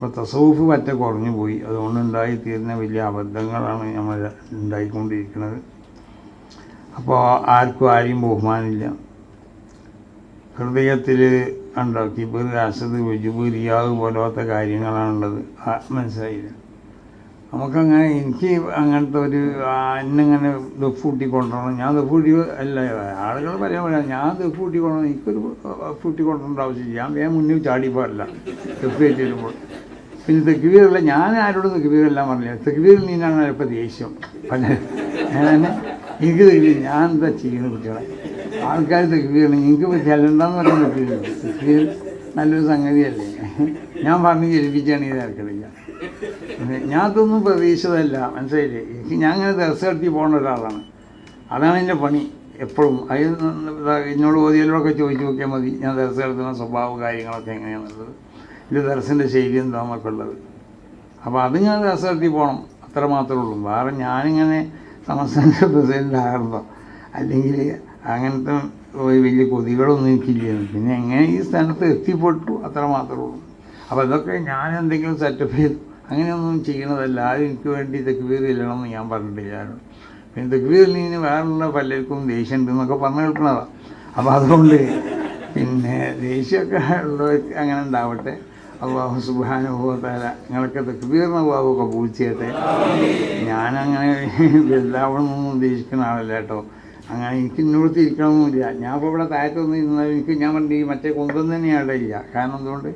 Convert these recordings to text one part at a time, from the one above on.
അപ്പോൾ തസവുഫ് പറ്റ കുറഞ്ഞു പോയി. അതുകൊണ്ടുണ്ടായിത്തീരുന്ന വലിയ അബദ്ധങ്ങളാണ് നമ്മൾ ഉണ്ടായിക്കൊണ്ടിരിക്കുന്നത്. അപ്പോൾ ആർക്കും ആരെയും ബഹുമാനമില്ല. ഹൃദയത്തിൽ ഉണ്ടോ കിബിർ, അസദ്, ഉജുബ്, റിയാവ് പോലത്തെ കാര്യങ്ങളാണുള്ളത്. മനസ്സിലായില്ല. നമുക്കങ്ങനെ എനിക്ക് അങ്ങനത്തെ ഒരു എന്നിങ്ങനെ ദഫ് കൂട്ടിക്കൊണ്ടുവരണം. ഞാൻ ദഫ് കൂട്ടി അല്ല, ആളുകൾ പറയാൻ ഞാൻ ദഫ് കൂട്ടിക്കൊണ്ടു, എനിക്കൊരു ദഫ് കൂട്ടിക്കൊണ്ടേണ്ട ആവശ്യമില്ല. ഞാൻ വേഗം മുന്നിൽ ചാടി പാടില്ല ദഫ് കയറ്റിയിരുമ്പോൾ. പിന്നെ തെക്കുവീറല്ല, ഞാൻ ആരോടും തെക്കുവീറെല്ലാം പറഞ്ഞില്ല. തെക്കുവീറിൽ നിന്നാണ് ഇപ്പോൾ ദേഷ്യം. പല എനിക്ക് തെക്കുവീർ ഞാൻ എന്താ ചെയ്യുന്നത് കുട്ടികളെ? ആൾക്കാർ തെക്കുവീറിന് നിങ്ങൾക്ക് ചെല്ലണ്ടെന്ന് പറയുന്നത് തെക്കുവീർ നല്ലൊരു സംഗതിയല്ലേ? ഞാൻ പറഞ്ഞ് ജലിപ്പിച്ചാണ് ഈ തിരക്കിടില്ല. ഞാൻ അതൊന്നും പ്രതീക്ഷിതല്ല. മനസ്സിലായില്ലേ? ഞാൻ അങ്ങനെ ദിവസം നടത്തി പോകുന്ന ഒരാളാണ്. അതാണ് എൻ്റെ പണി എപ്പോഴും. അത് എന്നോട് ഓതിയലോടൊക്കെ ചോദിച്ചു നോക്കിയാൽ മതി ഞാൻ ദിവസം നടത്തുന്ന സ്വഭാവ കാര്യങ്ങളൊക്കെ എങ്ങനെയാണെന്നുള്ളത്, ഇത് ദർശൻ്റെ ശൈലി എന്താണെന്നൊക്കെ ഉള്ളത്. അപ്പോൾ അത് ഞാൻ ദിവസം നടത്തി പോകണം, അത്ര മാത്രമേ ഉള്ളൂ. വേറെ ഞാനിങ്ങനെ സംസ്ഥാന പ്രസിഡൻ്റ് ആകുമ്പോൾ അല്ലെങ്കിൽ അങ്ങനത്തെ വലിയ കൊതികളൊന്നും എനിക്കില്ലായിരുന്നു. പിന്നെ എങ്ങനെ ഈ സ്ഥാനത്ത് എത്തിപ്പെട്ടു, അത്ര മാത്രമേ ഉള്ളൂ. അപ്പോൾ അതൊക്കെ ഞാൻ എന്തെങ്കിലും സെറ്റപ്പ് ചെയ്തു അങ്ങനെയൊന്നും ചെയ്യണതല്ല. ആരും എനിക്ക് വേണ്ടി തെക്കുവീർ ഇല്ലണമെന്ന് ഞാൻ പറഞ്ഞിട്ടില്ല. പിന്നെ തെക്കുവീറിൽ നിന്ന് വേറെയുള്ള പലർക്കും ദേഷ്യം ഉണ്ടെന്നൊക്കെ പറഞ്ഞു കേൾക്കുന്നതാണ്. അപ്പോൾ അതുകൊണ്ട് പിന്നെ ദേഷ്യമൊക്കെ ഉള്ളവർക്ക് അങ്ങനെ ഉണ്ടാവട്ടെ. അല്ലാഹു സുബ്ഹാനഹു വ തആല നിങ്ങളൊക്കെ തെക്കുവീറിന് അല്ലാഹു കബൂൽ ചെയ്യട്ടെ. ഞാനങ്ങനെ വലുതാവണമെന്നൊന്നും ഉദ്ദേശിക്കുന്ന ആളല്ല കേട്ടോ. അങ്ങനെ എനിക്ക് ഇന്നോടത്ത് ഇരിക്കണമെന്നില്ല. ഞാൻ ഇപ്പോൾ ഇവിടെ താഴത്തൊന്നും ഇരുന്നാൽ എനിക്ക് ഞാൻ പറഞ്ഞ ഈ മറ്റേ കൊണ്ടൊന്നും തന്നെയാണ് ഇല്ല. കാരണം എന്തുകൊണ്ട്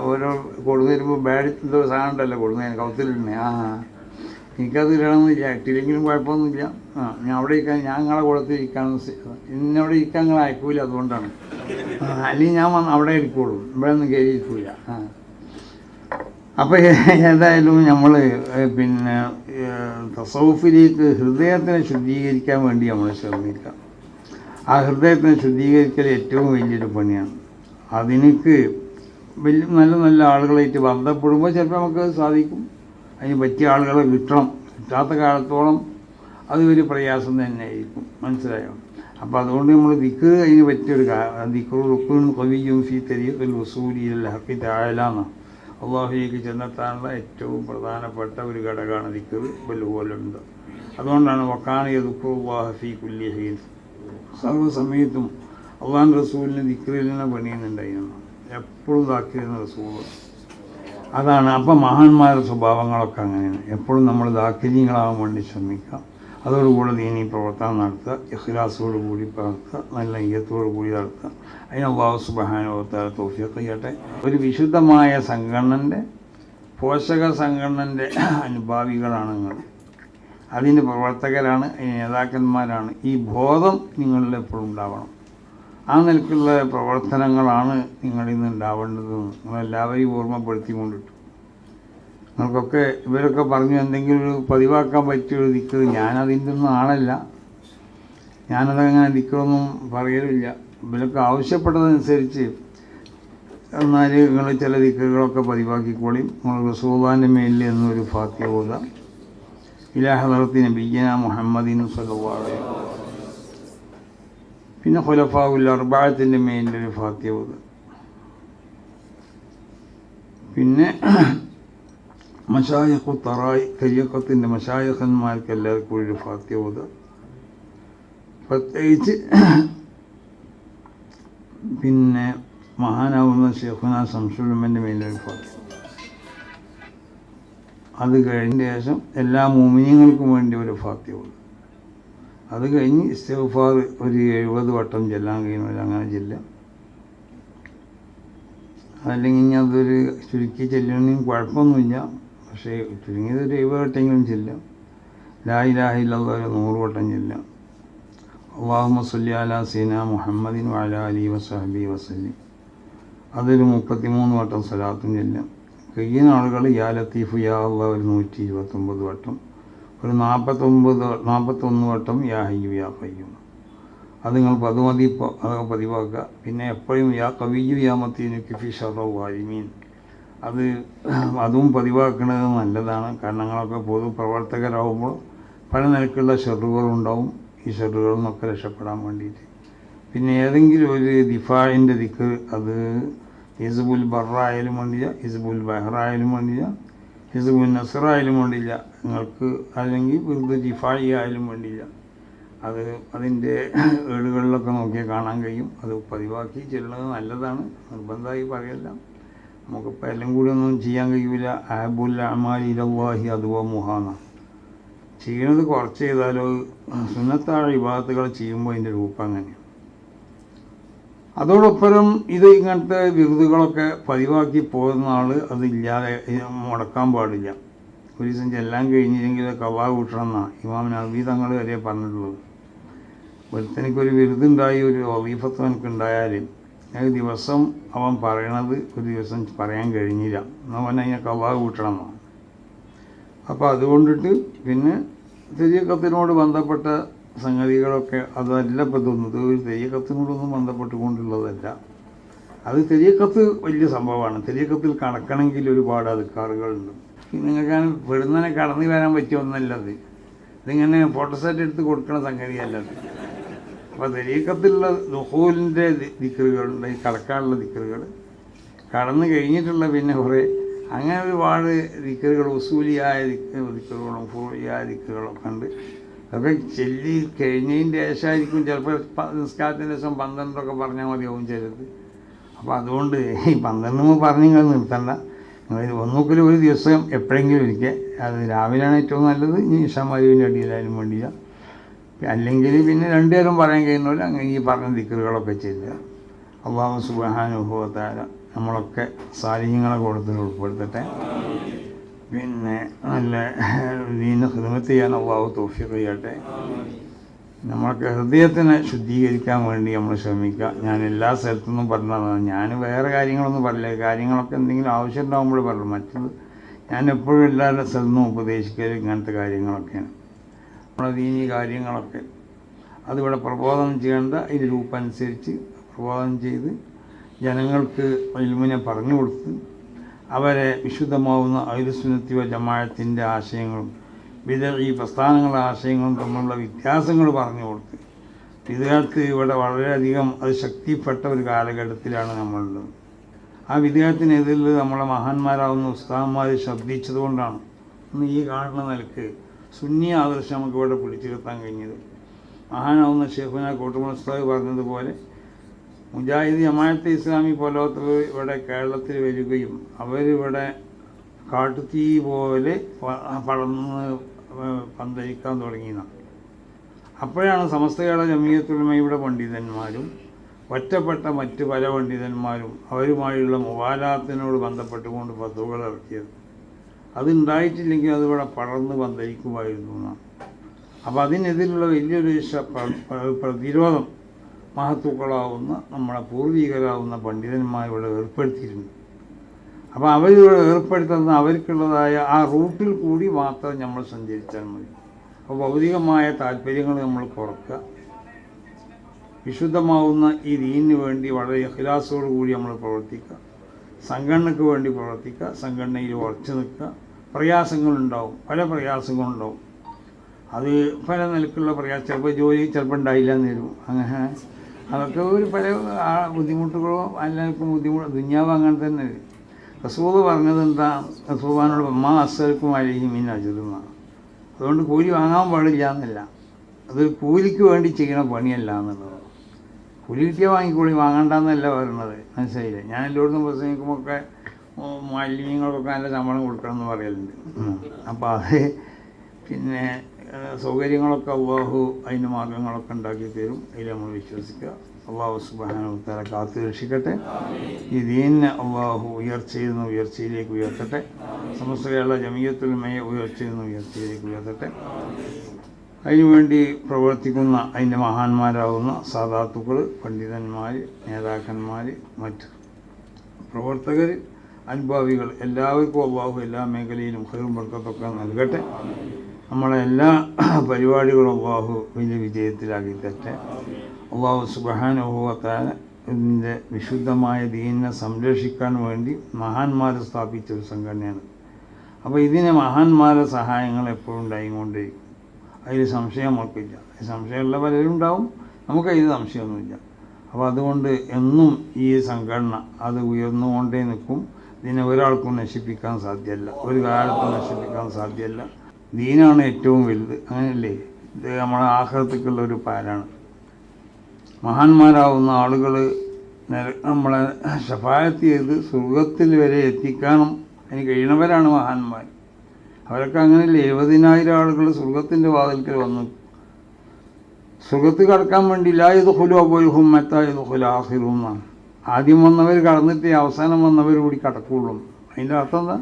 ഓരോ കൊടുന്നേരുമ്പോൾ ബാഡെന്തോ സാധനം ഉണ്ടല്ലോ കൊടുന്നതിന് കൗത്തിലിടണേ. എനിക്കത് ഇടണമെന്നില്ല. ഇട്ടില്ലെങ്കിലും കുഴപ്പമൊന്നുമില്ല. ഞാൻ അവിടെ ഇരിക്കാൻ, ഞാൻ നിങ്ങളെ കൂടത്തിൽ ഇരിക്കാൻ ഇന്നവിടെ ഇരിക്കാൻ നിങ്ങൾ അയക്കൂല. അതുകൊണ്ടാണ്. അല്ലെങ്കിൽ ഞാൻ അവിടെ ഇരിക്കുള്ളൂ, ഇവിടെ ഒന്നും കയറി ഇരിക്കൂല. അപ്പോൾ ഏതായാലും നമ്മൾ പിന്നെ തസവുഫിലേക്ക് ഹൃദയത്തിനെ ശുദ്ധീകരിക്കാൻ വേണ്ടി നമ്മൾ ശ്രമിക്കാം. ആ ഹൃദയത്തിനെ ശുദ്ധീകരിക്കൽ ഏറ്റവും വലിയൊരു പണിയാണ്. അതിനൊക്കെ വലിയ നല്ല നല്ല ആളുകളായിട്ട് ബന്ധപ്പെടുമ്പോൾ ചിലപ്പോൾ നമുക്ക് സാധിക്കും. അതിന് പറ്റിയ ആളുകളെ കിട്ടണം. കിട്ടാത്ത കാലത്തോളം അത് ഒരു പ്രയാസം തന്നെയായിരിക്കും. മനസ്സിലായോ? അപ്പോൾ അതുകൊണ്ട് നമ്മൾ ദിക്ർ അതിന് പറ്റിയൊരു ദിക്ർ റുക്നുൻ ഖവിയ്യുൻ ഫീ തരീഖിൽ വസൂലി ഇലൽ ഹഖി തആല എന്നാണ്. അള്ളാഹുവിലേക്ക് ചെന്നെത്താനുള്ള ഏറ്റവും പ്രധാനപ്പെട്ട ഒരു ഘടകമാണ് ദിക്ർ. ബലുണ്ട്. അതുകൊണ്ടാണ് വക്കാന യദ്കുറുല്ലാഹ ഫീ കുല്ലി ഹീൻ, സർവ്വസമയത്തും അള്ളാഹു റസൂലിന് ദിക്റിൽ നിന്ന് പണിയുന്നുണ്ടായിരുന്നു. എപ്പോഴും ദാക്കിരുന്ന റസൂൽ അതാണ്. അപ്പം മഹാന്മാരുടെ സ്വഭാവങ്ങളൊക്കെ അങ്ങനെയാണ്. എപ്പോഴും നമ്മൾ ദാക്കിര്യങ്ങളാകാൻ വേണ്ടി ശ്രമിക്കാം. അതോടുകൂടി ദീനീ പ്രവർത്തനം നടത്തുക, ഇഖ്ലാസോട് കൂടി പ്രവർത്തുക, നല്ല നെയ്യത്തോടു കൂടി നടത്തുക. അതിന് അല്ലാഹു സുബ്ഹാനഹു വ തആല തൗഫീഖ് ചെയ്യട്ടെ. ഒരു വിശുദ്ധമായ സംഘടനൻ്റെ, പോഷക സംഘടനൻ്റെ അനുഭാവികളാണ് നിങ്ങൾ. അതിൻ്റെ പ്രവർത്തകരാണ്, അതിന് നേതാക്കന്മാരാണ്. ഈ ബോധം നിങ്ങളിൽ എപ്പോഴും ഉണ്ടാവണം. ആ നിലക്കുള്ള പ്രവർത്തനങ്ങളാണ് നിങ്ങളിൽ നിന്ന് ഉണ്ടാവേണ്ടതെന്ന് നിങ്ങളെല്ലാവരെയും ഓർമ്മപ്പെടുത്തിക്കൊണ്ടിട്ടു. നിങ്ങൾക്കൊക്കെ ഇവരൊക്കെ പറഞ്ഞു എന്തെങ്കിലും ഒരു പതിവാക്കാൻ പറ്റിയൊരു ദിക്ർ. ഞാനതിൻ്റെ ഒന്നും ആളല്ല. ഞാനതങ്ങനെ ദിക്റൊന്നും പറയലില്ല. ഇവരൊക്കെ ആവശ്യപ്പെട്ടതനുസരിച്ച് എന്നാൽ നിങ്ങൾ ചില ദിക്റുകളൊക്കെ പതിവാക്കിക്കോളി. നിങ്ങൾ റസൂലുള്ളാഹിൻ്റെ മേലിൽ എന്നൊരു ഫാത്തിഹ ഓതാം. ഇലാ ഹളറത്തി നബിയ്യിനാ മുഹമ്മദിൻ സ്വല്ലല്ലാഹു അലൈഹി വസല്ലം. പിന്നെ ഖുലഫാഉൽ അർബഅത്തിൻ്റെ മേലിലൊരു ഫാത്തിഹ ഓതാം. പിന്നെ മശായിഖു തറായി കരിയക്കത്തിൻ്റെ മശായിഖന്മാർക്ക് എല്ലാവർക്കും ഒരു ഫാത്തിഹ ഓതാം. പ്രത്യേകിച്ച് പിന്നെ മഹാനാവുന്ന ഷെയ്ഖുന ശംസുലുമ്മൻ്റെ മേലൊരു ഫാത്തിഹ. അത് കഴിഞ്ഞ ശേഷം എല്ലാ മുഅ്മിനീങ്ങൾക്കും വേണ്ടി ഒരു ഫാത്തിഹ ഓതാം. അത് കഴിഞ്ഞ് ഇസ്തിഗ്ഫാർ ഒരു 70 വട്ടം ചെല്ലാൻ കഴിയുന്നില്ല, അങ്ങനെ ചെല്ലാം. അതല്ലെങ്കിൽ ഇനി അതൊരു ചുരുക്കി ചെല്ലണമെങ്കിൽ കുഴപ്പമൊന്നുമില്ല. പക്ഷേ ചുരുങ്ങിയത് ഒരു 70 വട്ടെങ്കിലും ചെല്ലാം. ലാ ഇലാഹ ഇല്ലല്ലാഹ് 100 വട്ടം ചെല്ലാം. അല്ലാഹുമ്മ സ്വല്ലി അലാ സയ്യിദിനാ മുഹമ്മദിൻ വഅലാ ആലിഹി വസഹ്ബിഹി വസല്ലം. അതൊരു 33 വട്ടം സ്വലാത്തും ചെല്ലാം. കഴിയുന്ന ആളുകൾ യാ ലത്തീഫ് യാ അല്ലാഹ് ഒരു 129 വട്ടം, ഒരു 41 വട്ടം യാ ഹയ്യു യാ ഖയ്യൂം. അത് നിങ്ങൾ പതുമതി അതൊക്കെ പതിവാക്കുക. പിന്നെ എപ്പോഴും യാ ഖവിയ്യു യാ മത്തീനു ഫീ ശർറിൽ വാലിമീൻ, അതും പതിവാക്കുന്നത് നല്ലതാണ്. കാരണം നിങ്ങളൊക്കെ പൊതുപ്രവർത്തകരാകുമ്പോൾ പല നിലക്കുള്ള ഷെറുകളുണ്ടാവും. ഈ ഷെറുകളിൽ നിന്നൊക്കെ രക്ഷപ്പെടാൻ വേണ്ടിയിട്ട് പിന്നെ ഏതെങ്കിലും ഒരു ദിഫാഇൻ്റെ ദിക്ർ അത് ഹിസ്ബുൽ ബറായാലും വേണ്ടില്ല, ഹിസ്ബുൽ ബഹ്റായാലും വേണ്ടില്ല, ഹിസ്ബുൽ നസറായാലും വേണ്ടില്ല, നിങ്ങൾക്ക് അല്ലെങ്കിൽ വിറുദ് ജിഫായി ആയാലും വേണ്ടില്ല. അതിൻ്റെ ഏടുകളിലൊക്കെ നോക്കിയാൽ കാണാൻ കഴിയും. അത് പതിവാക്കി ചെല്ലുന്നത് നല്ലതാണ്, നിർബന്ധമായി പറയല്ല. നമുക്കിപ്പോൾ എല്ലാം കൂടി ഒന്നും ചെയ്യാൻ കഴിയില്ല. അഹബുൽ അമാലി ഇലല്ലാഹി അദ്വ മുഹാന, ചെയ്യണത് കുറച്ച് ചെയ്താലോ സുന്നത്തായ ഇബാദത്തുകൾ ചെയ്യുമ്പോൾ അതിൻ്റെ രൂപം അങ്ങനെയാണ്. അതോടൊപ്പം ഇത് ഇങ്ങനത്തെ വിരുദുകളൊക്കെ പതിവാക്കി പോകുന്ന ആൾ അതില്ലാതെ മുടക്കാൻ പാടില്ല. ഒരു ദിവസം ചെല്ലാൻ കഴിഞ്ഞില്ലെങ്കിൽ കവാ കൂട്ടണം എന്നാണ് ഇമാം നബവി തങ്ങൾ വരെ പറഞ്ഞിട്ടുള്ളത്. ഒരുത്തനിക്കൊരു വിരുദുണ്ടായി, ഒരു വളീഫത്ത് എനിക്കുണ്ടായാൽ ദിവസം അവൻ പറയണത് ഒരു ദിവസം പറയാൻ കഴിഞ്ഞില്ല, അവൻ അതിനെ കവാ കൂട്ടണം എന്നാണ്. അപ്പോൾ അതുകൊണ്ടിട്ട് പിന്നെ തെരീഖത്തിനോട് ബന്ധപ്പെട്ട സംഗതികളൊക്കെ അതല്ല ഇപ്പോൾ തോന്നുന്നത്. ഒരു തെരീഖത്തിനോടൊന്നും ബന്ധപ്പെട്ടുകൊണ്ടുള്ളതല്ല. അത് തെരീഖത്ത് വലിയ സംഭവമാണ്. തെരീഖത്തിൽ കടക്കണമെങ്കിൽ ഒരുപാട് അധികാറുകളുണ്ട്. നിങ്ങൾക്ക് പെടുന്നതിനെ കടന്നു വരാൻ പറ്റിയ ഒന്നല്ലത്. ഇതിങ്ങനെ ഫോട്ടോസ്റ്റാറ്റ് എടുത്ത് കൊടുക്കണ സംഗതിയല്ലത്. അപ്പോൾ തെരീഖത്തിലുള്ള ദുഖൂലിൻ്റെ ദിക്റുകളുണ്ട്, ഈ കടക്കാനുള്ള ദിക്റുകൾ, കടന്നു കഴിഞ്ഞിട്ടുള്ള പിന്നെ കുറേ അങ്ങനെ ഒരുപാട് ദിക്റുകൾ, ഉസൂലിയായ ദിക്റുകളും ഫുറിയായ ദിക്റുകളൊക്കെ ഉണ്ട്. അതൊക്കെ ചൊല്ലി കഴിഞ്ഞതിൻ്റെ ശേഷമായിരിക്കും ചിലപ്പോൾ നിസ്കാരത്തിൻ്റെ ശേഷം 12 പറഞ്ഞാൽ മതിയാവും ചിലത്. അപ്പോൾ അതുകൊണ്ട് ഈ 12 പറഞ്ഞ് നിങ്ങൾ നിർത്തണ്ട. ഒന്നുകിൽ ഒരു ദിവസം എപ്പോഴെങ്കിലും ഒരിക്കൽ, അത് രാവിലെയാണ് ഏറ്റവും നല്ലത്, ഇനി ഇഷാമഗ്‌രിബിൻ്റെ ഇടയിലായാലും വേണ്ടില്ല. അല്ലെങ്കിൽ പിന്നെ 2 നേരം പറയാൻ കഴിയുന്നില്ല. അങ്ങനെ ഈ പറഞ്ഞ ദിക്റുകളൊക്കെ ചെല്ലുക. അല്ലാഹു സുബ്ഹാനഹു വ തആല നമ്മളൊക്കെ സാലിഹ്യങ്ങളെ കൂട്ടത്തിൽ ഉൾപ്പെടുത്തട്ടെ. പിന്നെ നല്ല ദീനിനെ ഖിദ്മത്ത് ചെയ്യാൻ അല്ലാഹു തൗഫീഖ് ചെയ്യട്ടെ. നമ്മൾക്ക് ഹൃദയത്തിനെ ശുദ്ധീകരിക്കാൻ വേണ്ടി നമ്മൾ ശ്രമിക്കുക. ഞാൻ എല്ലാ സ്ഥലത്തുനിന്നും പറഞ്ഞതാണ്. ഞാൻ വേറെ കാര്യങ്ങളൊന്നും പറയില്ല. കാര്യങ്ങളൊക്കെ എന്തെങ്കിലും ആവശ്യം ഉണ്ടാകുമ്പോൾ പറഞ്ഞു. മറ്റത് ഞാൻ എപ്പോഴും എല്ലാ സ്ഥലത്തുനിന്നും ഉപദേശിക്കൽ ഇങ്ങനത്തെ കാര്യങ്ങളൊക്കെയാണ്. നമ്മുടെ ദീനി കാര്യങ്ങളൊക്കെ അതിവിടെ പ്രബോധനം ചെയ്യേണ്ട ഇതിൻ്റെ രൂപം അനുസരിച്ച് പ്രബോധനം ചെയ്ത് ജനങ്ങൾക്ക് ഇൽമിനെ പറഞ്ഞു കൊടുത്ത് അവരെ വിശുദ്ധമാവുന്ന അഹ്ലുസുന്നത്തി വൽ ജമാഅത്തിൻ്റെ ആശയങ്ങളും ബിദ്അഈ പ്രസ്ഥാനങ്ങളുടെ ആശയങ്ങളും തമ്മിലുള്ള വ്യത്യാസങ്ങൾ പറഞ്ഞു കൊടുത്ത് വിദ്യാർത്ഥി ഇവിടെ വളരെയധികം അത് ശക്തിപ്പെട്ട ഒരു കാലഘട്ടത്തിലാണ് നമ്മളുള്ളത്. ആ വിദ്യാർത്ഥിനെതിരിൽ നമ്മളെ മഹാന്മാരാവുന്ന ഉസ്താദന്മാർ ശബ്ദിച്ചതുകൊണ്ടാണ് ഇന്ന് ഈ കാണുന്ന നിലക്ക് സുന്നി ആദർശം നമുക്ക് ഇവിടെ പിടിച്ചെടുത്താൻ കഴിഞ്ഞത്. മഹാനാവുന്ന ഷെയ്ഖുന കോട്ടുമൽ ഉസ്താദ് പറഞ്ഞതുപോലെ മുജാഹിദ് ജമാഅത്തെ ഇസ്ലാമി പോലത്തെ ഇവിടെ കേരളത്തിൽ വരികയും അവരിവിടെ കാട്ടുതീ പോലെ പടർന്ന് പന്തലിക്കാൻ തുടങ്ങിയതാണ്. അപ്പോഴാണ് സമസ്ത കേരള ജമിയത്തുൽ ഉലമയുടെ പണ്ഡിതന്മാരും ഒറ്റപ്പെട്ട മറ്റ് പല പണ്ഡിതന്മാരും അവരുമായുള്ള മുവാലാത്തിനോട് ബന്ധപ്പെട്ടുകൊണ്ട് ഫത്വകൾ ഇറക്കിയത്. അതുണ്ടായിട്ടില്ലെങ്കിൽ അതിവിടെ പടർന്ന് പന്തലിക്കുമായിരുന്നു എന്നാണ്. അപ്പോൾ അതിനെതിരുള്ള വലിയൊരു പ്രതിരോധം മഹത്തുക്കളാവുന്ന നമ്മുടെ പൂർവികരാവുന്ന പണ്ഡിതന്മാരിവിടെ ഏർപ്പെടുത്തിയിട്ടുണ്ട്. അപ്പോൾ അവരിവിടെ ഏർപ്പെടുത്തുന്ന അവർക്കുള്ളതായ ആ റൂട്ടിൽ കൂടി മാത്രം നമ്മൾ സഞ്ചരിച്ചാൽ മതി. അപ്പോൾ ഭൗതികമായ താല്പര്യങ്ങൾ നമ്മൾ കുറക്കുക. വിശുദ്ധമാവുന്ന ഈ ദീനിന് വേണ്ടി വളരെ ഇഖ്ലാസോടു കൂടി നമ്മൾ പ്രവർത്തിക്കുക. സംഘടനയ്ക്ക് വേണ്ടി പ്രവർത്തിക്കുക. സംഘടനയിൽ ഉറച്ചു നിൽക്കുക. പ്രയാസങ്ങളുണ്ടാവും, പല പ്രയാസങ്ങളുണ്ടാവും. അത് പല നിലക്കുള്ള പ്രയാസം, ചിലപ്പോൾ ജോലി ചിലപ്പോൾ ഉണ്ടായില്ല എന്ന് വരും. അങ്ങനെ അതൊക്കെ ഒരു പല ബുദ്ധിമുട്ടുകളോ എല്ലാവർക്കും ബുദ്ധിമുട്ട് ദുനിയാവ് അങ്ങനെ തന്നെ. റസൂൽ പറഞ്ഞത് എന്താ? റസൂലിനോട് അമ്മാ അസ്സൽക്കും അലൈഹിമിൻ അജ്റുന്നാണ്. അതുകൊണ്ട് കൂലി വാങ്ങാൻ പാടില്ല എന്നല്ല, അതൊരു കൂലിക്ക് വേണ്ടി ചെയ്യുന്ന പണിയല്ല എന്നുള്ളത്. കൂലി കിട്ടിയാൽ വാങ്ങിക്കൂലി, വാങ്ങണ്ടെന്നല്ല പറയുന്നത്. മനസ്സിലായില്ലേ? ഞാൻ എല്ലായിടത്തും പ്രസംഗിക്കുമ്പോഴൊക്കെ മാലിന്യങ്ങൾക്കൊക്കെ നല്ല ശമ്പളം കൊടുക്കണം എന്ന് പറയലുണ്ട്. അപ്പോൾ അത് പിന്നെ സൗകര്യങ്ങളൊക്കെ അള്ളാഹു അതിന് മാർഗങ്ങളൊക്കെ ഉണ്ടാക്കി തരും. അതിൽ നമ്മൾ വിശ്വസിക്കുക. അള്ളാഹു സുബ്ഹാനഹു വ തആല കാത്തു രക്ഷിക്കട്ടെ. ഈ ദീനിനെ അള്ളാഹു ഉയർച്ചയിൽ നിന്ന് ഉയർച്ചയിലേക്ക് ഉയർത്തട്ടെ. സമസ്ത കേരള ജമിയത്തുൽ ഉലമയെ ഉയർച്ചയിൽ നിന്ന് ഉയർച്ചയിലേക്ക് ഉയർത്തട്ടെ. അതിനുവേണ്ടി പ്രവർത്തിക്കുന്ന അതിൻ്റെ മഹാന്മാരാകുന്ന സാദാത്തുക്കൾ, പണ്ഡിതന്മാർ, നേതാക്കന്മാർ, മറ്റ് പ്രവർത്തകർ, അനുഭാവികൾ എല്ലാവർക്കും അള്ളാഹു എല്ലാ മേഖലയിലും ഖൈറും ബർക്കത്തൊക്കെ നൽകട്ടെ. നമ്മളെ എല്ലാ പരിപാടികളും അള്ളാഹു വലിയ വിജയത്തിലാക്കി തരട്ടെ. അള്ളാഹു സുബ്ഹാനഹു വ തആല ഇതിൻ്റെ വിശുദ്ധമായ ദീനിനെ സംരക്ഷിക്കാൻ വേണ്ടി മഹാന്മാർ സ്ഥാപിച്ച ഒരു സംഘടനയാണ്. അപ്പോൾ ഇതിന് മഹാന്മാരുടെ സഹായങ്ങൾ എപ്പോഴും ഉണ്ടായിക്കൊണ്ടിരിക്കും. അതിൽ സംശയം നമുക്കില്ല. സംശയമുള്ള പലരും ഉണ്ടാവും, നമുക്കതിൽ സംശയമൊന്നുമില്ല. അപ്പോൾ അതുകൊണ്ട് എന്നും ഈ സംഘടന അത് ഉയർന്നുകൊണ്ടേ നിൽക്കും. ഇതിനെ ഒരാൾക്കും നശിപ്പിക്കാൻ സാധ്യമല്ല, ഒരു കാലത്തും നശിപ്പിക്കാൻ സാധ്യമല്ല. ദീനാണ് ഏറ്റവും വലുത്, അങ്ങനെയല്ലേ? ഇത് നമ്മളെ ആഖിറത്തേക്കുള്ള ഒരു പാലാണ്. മഹാന്മാരാവുന്ന ആളുകൾ നമ്മളെ ശഫാഅത്ത് ചെയ്ത് സ്വർഗത്തിൽ വരെ എത്തിക്കാനും അതിന് കഴിയണവരാണ് മഹാന്മാർ. അവരൊക്കെ അങ്ങനെയല്ലേ 70,000 ആളുകൾ സ്വർഗത്തിൻ്റെ വാതിൽക്കൽ വന്നു. സ്വർഗത്തിൽ കടക്കാൻ വേണ്ടി ലാ യദ്ഖുലു അവ്വലുഹും ഹത്താ യദ്ഖുല ആഖിറുഹും എന്നാണ്. ആദ്യം വന്നവർ കടന്നിട്ട് അവസാനം വന്നവർ കൂടി കടക്കുള്ളൂ. അതിൻ്റെ അർത്ഥം എന്താ?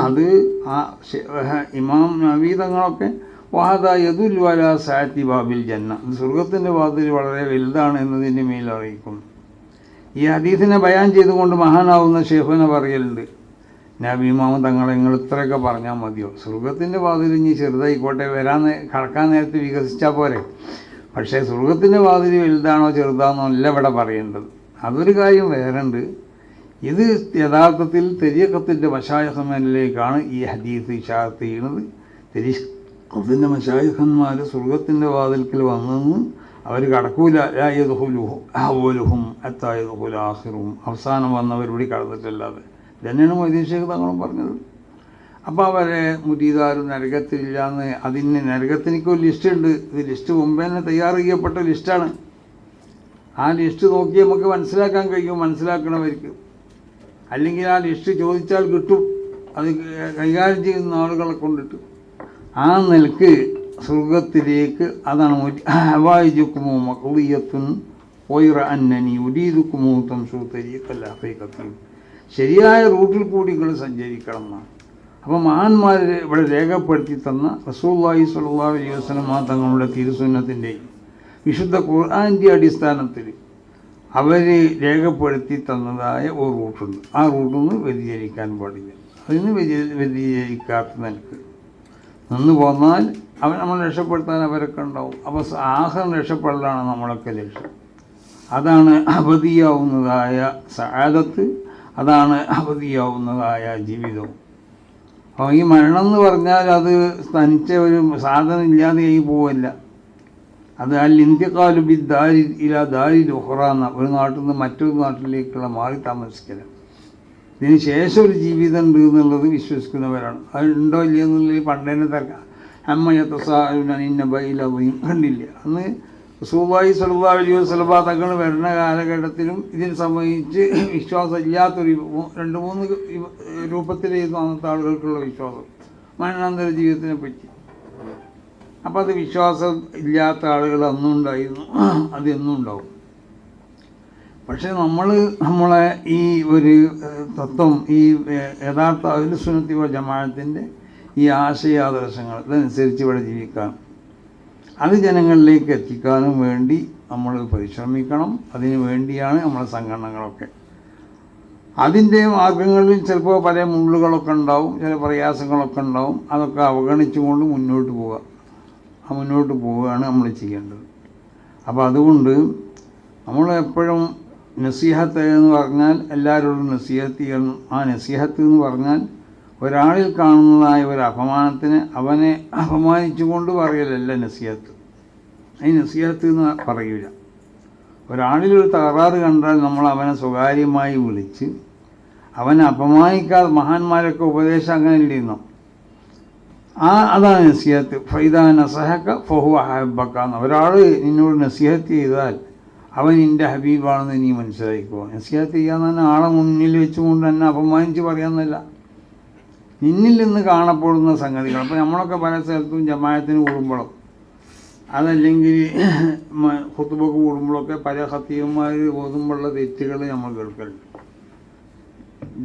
അത് ഇമാം നബവി തങ്ങളൊക്കെ വഹദാ യദുല്ലു അലാ സഅതി ബാബിൽ ജന്ന, സ്വർഗത്തിൻ്റെ വാതിൽ വളരെ വലുതാണ് എന്നതിൻ്റെ മേൽ അറിയിക്കുന്നു. ഈ ഹദീസിനെ ബയാൻ ചെയ്തുകൊണ്ട് മഹാനാവുന്ന ശൈഖുന പറയലുണ്ട്, നബി ഇമാം തങ്ങളെ നിങ്ങൾ ഇത്രയൊക്കെ പറഞ്ഞാൽ മതിയോ? സ്വർഗത്തിൻ്റെ വാതിൽ ഇനി ചെറുതായിക്കോട്ടെ, കടക്കാൻ നേരത്തെ വികസിച്ചാൽ പോരെ. പക്ഷേ സ്വർഗത്തിൻ്റെ വാതിൽ വലുതാണോ ചെറുതാണോ അല്ല ഇവിടെ പറയേണ്ടത്. അതൊരു കാര്യം വേറുണ്ട്. ഇത് യഥാർത്ഥത്തിൽ തെരീഖത്തിൻ്റെ മശായിഖുമാരിലേക്കാണ് ഈ ഹദീസ് ഇശാറത്ത് ചെയ്യുന്നത്. തെരീഖത്തിൻ്റെ മശായിഖന്മാർ സ്വർഗത്തിൻ്റെ വാതിൽക്കൽ വന്നെന്ന് അവർ കടക്കൂല. ലാ യദ്ഖുലുഹു അവ്വലുഹും ഹത്താ യദ്ഖുല ആഖിറുഹും, അവസാനം വന്നവരോട് കടന്നിട്ടല്ലാതെ. ഇതന്നെയാണ് മൊയ്തീൻ ശൈഖ് തങ്ങളും പറഞ്ഞത്. അപ്പോൾ അവരെ മുരീദാരും നരകത്തിലില്ലാന്ന്, അതിന് നരകത്തിനൊക്കെ ലിസ്റ്റ് ഉണ്ട്. ഇത് ലിസ്റ്റ് മുമ്പേ തന്നെ തയ്യാർ ചെയ്യപ്പെട്ട ലിസ്റ്റാണ്. ആ ലിസ്റ്റ് നോക്കി നമുക്ക് മനസ്സിലാക്കാൻ കഴിയും, മനസ്സിലാക്കണവർക്ക്. അല്ലെങ്കിൽ ആ ലിസ്റ്റ് ചോദിച്ചാൽ കിട്ടും, അത് കൈകാര്യം ചെയ്യുന്ന ആളുകളെ കൊണ്ടിട്ട്. ആ നിലക്ക് സ്വർഗത്തിലേക്ക് അതാണ് ഹവായിജുക്കുമോ മഖ്ദിയത്തുൻ വൈറ അന്നനി ഉരീദുക്കുമോ തംശു തരീഖൽ ഹഖീഖത്തി, ശരിയായ റൂട്ടിൽ കൂടി നിങ്ങൾ സഞ്ചരിക്കണം എന്നാണ്. അപ്പോൾ മഹാന്മാർ ഇവിടെ രേഖപ്പെടുത്തി തന്ന റസൂലുള്ളാഹി സ്വല്ലല്ലാഹു അലൈഹി വസല്ലം തങ്ങളുടെ തിരുസുന്നത്തിൻ്റെയും വിശുദ്ധ ഖുർആൻ്റെ അടിസ്ഥാനത്തിൽ അവർ രേഖപ്പെടുത്തി തന്നതായ ഒരു റൂട്ടുണ്ട്. ആ റൂട്ടിൽ നിന്ന് വ്യതിചരിക്കാൻ പാടില്ല. അതിന് വ്യതിചരിക്കാത്ത നിലക്ക് നിന്ന് പോന്നാൽ നമ്മൾ രക്ഷപ്പെടുത്താൻ അവരൊക്കെ ഉണ്ടാവും. അപ്പോൾ ആഖിറം രക്ഷപ്പെടലാണ് നമ്മളൊക്കെ ലക്ഷ്യം. അതാണ് അബദിയാവുന്നതായ സഅദത്ത്, അതാണ് അബദിയാവുന്നതായ ജീവിതവും. അപ്പോൾ ഈ മരണം എന്ന് പറഞ്ഞാൽ അത് തനിച്ച ഒരു സാധനം ഇല്ലാതെയായി പോവല്ല. അത് അൽ ഇന്തിഖാലു ബിദ്ദാരി ഇലാ ദാരിൽ ഉഖ്റ എന്ന, ഒരു നാട്ടിൽ നിന്ന് മറ്റൊരു നാട്ടിലേക്കുള്ള മാറി താമസിക്കലാണ്. ഇതിന് ശേഷം ഒരു ജീവിതം ഉണ്ട് എന്നുള്ളത് വിശ്വസിക്കുന്നവരാണ്. അത് ഉണ്ടോ ഇല്ലയോ എന്നുള്ളത് പണ്ടേനെ തർക്കം. അമ്മയത്തസാഇന്നബൈലയും കണ്ടില്ല. അന്ന് റസൂലുള്ളാഹി സ്വല്ലല്ലാഹു അലൈഹി വസല്ലം തങ്ങൾ വരുന്ന കാലഘട്ടത്തിലും ഇതിനെ സംബന്ധിച്ച് വിശ്വാസമില്ലാത്തൊരു 2-3 രൂപത്തിലായിരുന്നു അന്നത്തെ ആളുകൾക്കുള്ള വിശ്വാസം മരണാന്തര ജീവിതത്തിനെ പറ്റി. അപ്പം അത് വിശ്വാസം ഇല്ലാത്ത ആളുകൾ അന്നും ഉണ്ടായിരുന്നു, അത് എന്നും ഉണ്ടാവും. പക്ഷേ നമ്മളെ ഈ ഒരു തത്വം, ഈ യഥാർത്ഥ അഹ്ലു സുന്നത്തി വൽ ജമാഅത്തിൻ്റെ ഈ ആശയാദർശങ്ങൾ ഇതനുസരിച്ച് ഇവിടെ ജീവിക്കാൻ, അത് ജനങ്ങളിലേക്ക് എത്തിക്കാനും വേണ്ടി നമ്മൾ പരിശ്രമിക്കണം. അതിനു വേണ്ടിയാണ് നമ്മളെ സംഘടനകളൊക്കെ. അതിൻ്റെ മാർഗങ്ങളിൽ ചിലപ്പോൾ പല മുള്ളുകളൊക്കെ ഉണ്ടാവും, ചില പ്രയാസങ്ങളൊക്കെ ഉണ്ടാവും. അതൊക്കെ അവഗണിച്ചുകൊണ്ട് മുന്നോട്ട് പോവുക. ആ മുന്നോട്ട് പോവുകയാണ് നമ്മൾ ചെയ്യേണ്ടത്. അപ്പോൾ അതുകൊണ്ട് നമ്മൾ എപ്പോഴും നസീഹത്ത് എന്ന് പറഞ്ഞാൽ എല്ലാവരോടും നസീഹത്ത് ചെയ്യണം. ആ നസീഹത്ത് എന്ന് പറഞ്ഞാൽ ഒരാളിൽ കാണുന്നതായ ഒരു അപമാനത്തിന് അവനെ അപമാനിച്ചുകൊണ്ട് പറയലല്ല നസീഹത്ത്. അതിന് നസീഹത്ത് എന്ന് പറയൂല. ഒരാളിലൊരു തകരാറ് കണ്ടാൽ നമ്മൾ അവനെ സ്വകാര്യമായി വിളിച്ച് അവനെ അപമാനിക്കാതെ, മഹാന്മാരൊക്കെ ഉപദേശം അങ്ങനെ ഇല്ലെന്നോ, അതാണ് നസീഹത്ത്. ഫൈദാ നസഹക ഫഹുവ ഹബ്ബക. ഒരാൾ നിന്നോട് നസീഹത്ത് ചെയ്താൽ അവൻ നിൻ്റെ ഹബീബാണെന്ന് നീ മനസ്സിലാക്കിക്കോ. നസീഹത്ത് ചെയ്യാന്ന് തന്നെ ആളെ മുന്നിൽ വെച്ചുകൊണ്ട് തന്നെ അപമാനിച്ച് പറയാമെന്നല്ല, നിന്നിൽ നിന്ന് കാണപ്പെടുന്ന സംഗതികൾ. അപ്പോൾ നമ്മളൊക്കെ പല സ്ഥലത്തും ജമാഅത്തിന് കൂടുമ്പോഴും അതല്ലെങ്കിൽ ഖുതുബക്ക് കൂടുമ്പോഴൊക്കെ പല ഖത്തീബന്മാർ ഓതുമ്പോഴുള്ള തെറ്റുകൾ നമ്മൾ കേൾക്കലുണ്ട്.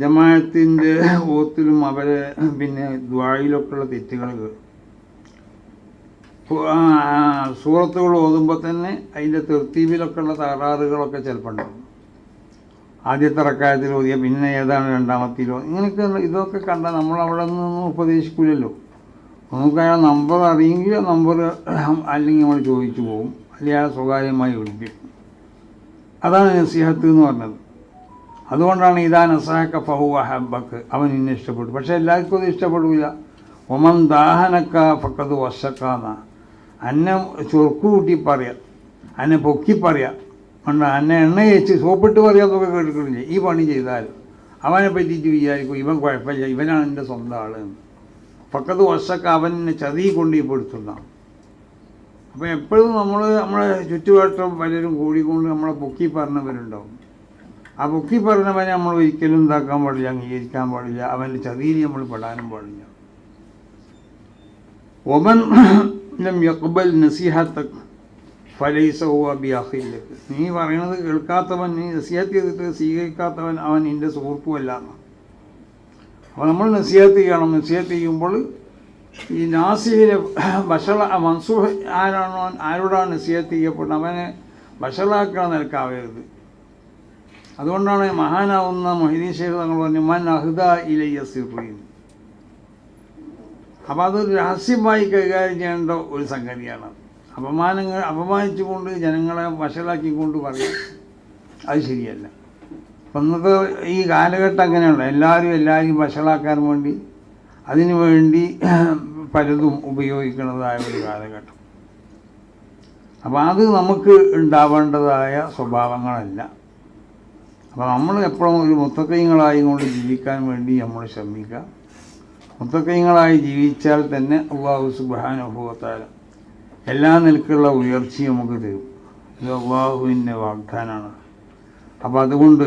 ജമാഅത്തിൻ്റെ ഓത്തിലും അവരെ പിന്നെ ദുആയിലൊക്കെയുള്ള തെറ്റുകൾ, സൂറത്തുകൾ ഓതുമ്പോൾ തന്നെ അതിൻ്റെ തെർത്തീബിലൊക്കെ ഉള്ള തകരാറുകളൊക്കെ ചിലപ്പോൾ ഉണ്ടാകും. ആദ്യത്തെ റക്അത്തിൽ ഓതിയ പിന്നെ ഏതാണ് രണ്ടാമത്തിലോ, ഇങ്ങനെയൊക്കെ ഇതൊക്കെ കണ്ടാൽ നമ്മളവിടെ നിന്നൊന്നും ഉപദേശിക്കില്ലല്ലോ. നമുക്ക് അയാൾ നമ്പർ അറിയെങ്കിൽ നമ്പർ അല്ലെങ്കിൽ നമ്മൾ ചോദിച്ചു പോകും, അല്ലെങ്കിൽ അയാൾ സ്വകാര്യമായി വിളിക്കും. അതാണ് നസീഹത്ത് എന്ന് പറഞ്ഞത്. അതുകൊണ്ടാണ് ഇതാ നസഹക ഫഹുവ ഹബ്ബക, അവൻ ഇന്നെ ഇഷ്ടപ്പെട്ടു. പക്ഷേ എല്ലാവർക്കും അത് ഇഷ്ടപ്പെടില്ല. ഒമൻ ദാഹനക്ക ഫക്കത് വശക്കാന്ന, അന്നെ ചൊർക്ക് കൂട്ടി പറയാം, അന്നെ പൊക്കി പറയാം, കണ്ട അന്നെ എണ്ണ തേച്ച് സോപ്പിട്ട് പറയാമെന്നൊക്കെ കേട്ടിട്ടില്ലേ, ഈ പണി ചെയ്താൽ അവനെ പറ്റിയിട്ട് വിചാരിക്കും ഇവൻ കുഴപ്പമില്ല, ഇവനാണ് എൻ്റെ സ്വന്തം ആള്. പക്കത്ത് വർഷമൊക്കെ അവനെ ചതി കൊണ്ട് ഈ പെടുത്തുന്നതാണ്. അപ്പോൾ എപ്പോഴും നമ്മളെ ചുറ്റുവട്ടം പലരും കൂടിക്കൊണ്ട് നമ്മളെ പൊക്കി പറഞ്ഞവരുണ്ടാവും. ആ പൊക്കി പറഞ്ഞവനെ നമ്മൾ ഒരിക്കലും ഇതാക്കാൻ പാടില്ല, അംഗീകരിക്കാൻ പാടില്ല, അവൻ്റെ ചതിയിൽ നമ്മൾ പെടാനും പാടില്ല. ഒമൻ ലം യഖ്ബൽ നസീഹത്തക് ഫലൈസ ഹുവ ബിഅഖില്ലക്. നീ പറയണത് കേൾക്കാത്തവൻ, നീ നസീഹത്ത് ചെയ്തിട്ട് സ്വീകരിക്കാത്തവൻ അവൻ നിൻ്റെ സുഹൃത്തുമല്ല. അപ്പോൾ നമ്മൾ നസീഹത്ത് ചെയ്യണം. നസീഹത്ത് ചെയ്യുമ്പോൾ ഈ നാസിഹിനെ മൻസൂഹ് ആരോടാണ് നസീഹത്ത് ചെയ്യപ്പെടുന്നത് അവനെ ബഷറാക്കണ നിലക്കാവരുത്. അതുകൊണ്ടാണ് മഹാനാവുന്ന മൊഹീദ്ദീൻ ശൈഖ് തങ്ങൾ പറഞ്ഞു മൻ അഹ്ദ ഇലയ്യ സിർറീൻ. അപ്പോൾ അതൊരു രഹസ്യമായി കൈകാര്യം ചെയ്യേണ്ട ഒരു സംഗതിയാണ്. അപമാനിച്ചുകൊണ്ട് ജനങ്ങളെ വഷളാക്കിക്കൊണ്ട് പറയും, അത് ശരിയല്ല. അപ്പം ഇന്നത്തെ ഈ കാലഘട്ടം അങ്ങനെയുള്ള എല്ലാവരും വഷളാക്കാൻ വേണ്ടി അതിനു വേണ്ടി പലതും ഉപയോഗിക്കുന്നതായ ഒരു കാലഘട്ടം. അപ്പോൾ അത് നമുക്ക് ഉണ്ടാവേണ്ടതായ സ്വഭാവങ്ങളല്ല. അപ്പോൾ നമ്മൾ എപ്പോഴും ഒരു മുത്തഖീങ്ങളായി കൊണ്ട് ജീവിക്കാൻ വേണ്ടി നമ്മൾ ശ്രമിക്കുക. മുത്തഖീങ്ങളായി ജീവിച്ചാൽ തന്നെ അല്ലാഹു സുബ്ഹാനഹു വ തആല എല്ലാ നിലക്കുള്ള ഉയർച്ചയും നമുക്ക് തരും. ഇത് അല്ലാഹുവിൻ്റെ വാഗ്ദാനമാണ്. അപ്പോൾ അതുകൊണ്ട്